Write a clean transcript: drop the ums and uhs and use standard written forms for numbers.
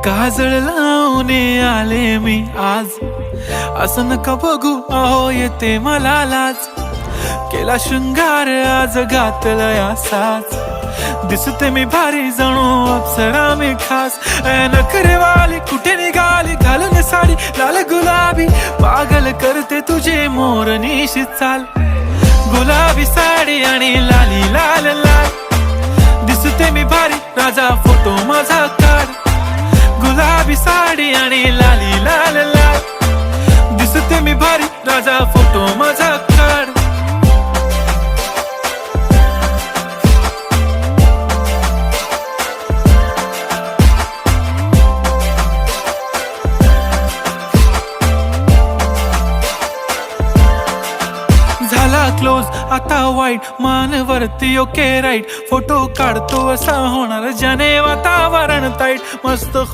काजळ लावून आले मी आज, असं नका बघू अहो येते मला लाज. केला शृंगार आज घातला साज, दिसते मी भारी जणू अप्सरा मी खास. नखरेवाली कुठे निघाली घालून साडी लाल गुलाबी, पागल करते तुझे मोरनीशी चाल. गुलाबी साडी आणि लाली लाल लाल, दिसते मी भारी राजा फोटो माझा काढ. गुलाबी साडी आणि लाली लाल लाल, दिसते मी भारी राजा फोटो माझा काढ. झाला क्लोज आता वाईट, मान वरती ओके राईट. फोटो काढतो असा होणार ज्याने वातावरण ताईट. मस्त खुश